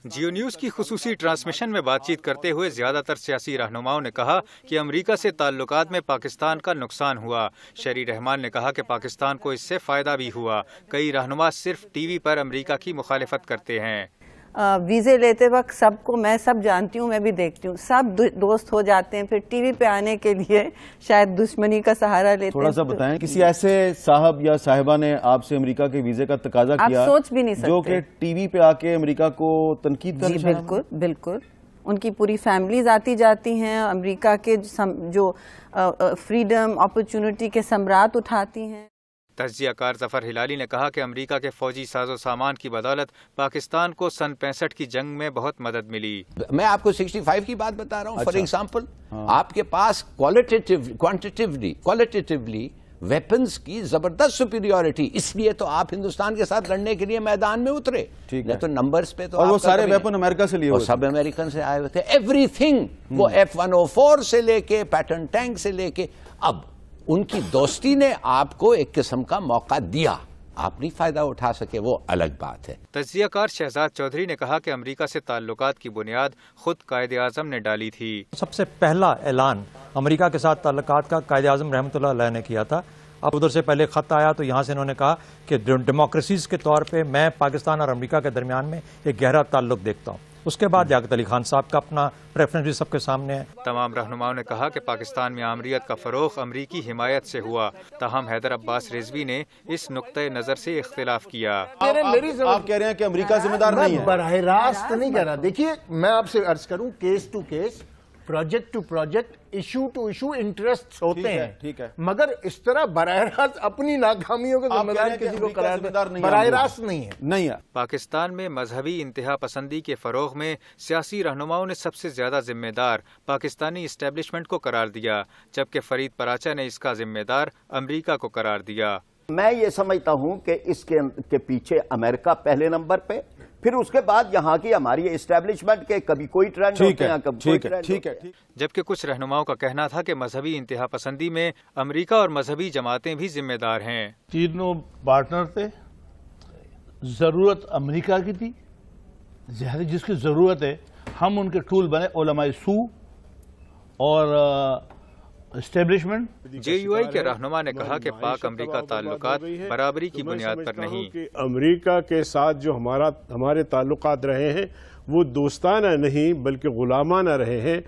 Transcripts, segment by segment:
Jio news کی خصوصی transmission میں بات چیت کرتے ہوئے زیادہ تر سیاسی رہنماؤں نے کہا کہ امریکہ سے تعلقات میں پاکستان کا نقصان ہوا۔ شہری رحمان نے کہا کہ پاکستان کو اس سے فائدہ بھی ہوا۔ کئی رہنما صرف ٹی وی پر امریکہ کی مخالفت کرتے ہیں۔ ویزے لیتے وقت سب کو میں سب جانتی ہوں، میں بھی دیکھتی ہوں، سب دوست ہو جاتے ہیں، پھر ٹی وی پہ آنے کے لیے شاید دشمنی کا سہارا لیتے ہیں۔ تھوڑا سا بتائیں، کسی ایسے صاحب یا صاحبہ نے آپ سے امریکہ کے ویزے کا تقاضا کیا آپ سوچ بھی نہیں سکتے، جو کہ ٹی وی پہ آ کے امریکہ کو تنقید کر؟ جی بالکل بالکل، ان کی پوری فیملیز آتی جاتی ہیں، امریکہ کے جو فریڈم اپرچونٹی کے ثمرات اٹھاتی ہیں۔ تجزیہ کار ظفر ہلالی نے کہا کہ امریکہ کے فوجی ساز و سامان کی بدولت پاکستان کو سن 65 کی جنگ میں بہت مدد ملی۔ میں آپ کو 65 کی بات بتا رہا ہوں۔ فار ایگزامپل آپ کے پاس کوالٹیٹیولی ویپنز کی زبردست سپیریورٹی، اس لیے تو آپ ہندوستان کے ساتھ لڑنے کے لیے میدان میں اترے، نہیں تو نمبرز پہ تو اور وہ سارے ویپن امریکہ سے لیے ہوئے، سب امریکن سے آئے ہوئے تھے، ایوری تھنگ، وہ F-104 سے لے کے پیٹرن ٹینک سے لے کے۔ اب ان کی دوستی نے آپ کو ایک قسم کا موقع دیا، آپ نہیں فائدہ اٹھا سکے، وہ الگ بات ہے۔ تجزیہ کار شہزاد چودھری نے کہا کہ امریکہ سے تعلقات کی بنیاد خود قائد اعظم نے ڈالی تھی۔ سب سے پہلا اعلان امریکہ کے ساتھ تعلقات کا قائد اعظم رحمۃ اللہ علیہ نے کیا تھا۔ اب ادھر سے پہلے خط آیا تو یہاں سے انہوں نے کہا کہ ڈیموکریسیز کے طور پہ میں پاکستان اور امریکہ کے درمیان میں ایک گہرا تعلق دیکھتا ہوں۔ اس کے بعد لیاقت علی خان صاحب کا اپنا پریفرنس بھی سب کے سامنے ہے۔ تمام رہنماؤں نے کہا کہ پاکستان میں آمریت کا فروغ امریکی حمایت سے ہوا، تاہم حیدر عباس رضوی نے اس نقطۂ نظر سے اختلاف کیا۔ آپ کہہ رہے ہیں کہ امریکہ ذمہ دار نہیں ہے؟ براہ راست نہیں کہہ رہا۔ دیکھیے میں آپ سے عرض کروں، case to case, project to project, issue to issue interest ہوتے ہیں، ٹھیک ہے، مگر اس طرح براہ راست اپنی ناکامیوں کے ذمہ دار کسی کو قرار دے براہ راست نہیں ہے۔ پاکستان میں مذہبی انتہا پسندی کے فروغ میں سیاسی رہنماؤں نے سب سے زیادہ ذمہ دار پاکستانی اسٹیبلشمنٹ کو قرار دیا، جبکہ فرید پراچا نے اس کا ذمہ دار امریکہ کو قرار دیا۔ میں یہ سمجھتا ہوں کہ اس کے پیچھے امریکہ پہلے نمبر پہ، پھر اس کے بعد یہاں کی ہماری اسٹیبلشمنٹ کے کبھی کوئی ٹرینڈ ہوتے ہیں، کبھی کوئی ٹرینڈ ہوتے ہیں۔ جبکہ کچھ رہنماؤں کا کہنا تھا کہ مذہبی انتہا پسندی میں امریکہ اور مذہبی جماعتیں بھی ذمہ دار ہیں۔ تینوں پارٹنر تھے، ضرورت امریکہ کی تھی، جس کی ضرورت ہے ہم ان کے ٹول بنے، علماء سو اور اسٹیبلشمنٹ۔ جے یو آئی کے رہنما نے کہا کہ پاک امریکہ تعلقات برابری کی بنیاد پر نہیں۔ امریکہ کے ساتھ جو ہمارے تعلقات رہے ہیں وہ دوستانہ نہیں بلکہ غلامانہ رہے ہیں۔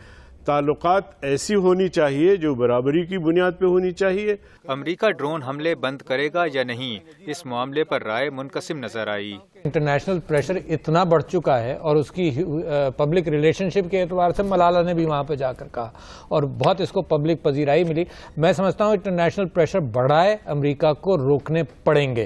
تعلقات ایسی ہونی چاہیے جو برابری کی بنیاد پہ ہونی چاہیے۔ امریکہ ڈرون حملے بند کرے گا یا نہیں، اس معاملے پر رائے منقسم نظر آئی۔ انٹرنیشنل پریشر اتنا بڑھ چکا ہے اور اس کی پبلک ریلیشن شپ کے اعتبار سے ملالہ نے بھی وہاں پہ جا کر کہا اور بہت اس کو پبلک پذیرائی ملی۔ میں سمجھتا ہوں انٹرنیشنل پریشر بڑھائے، امریکہ کو روکنے پڑیں گے۔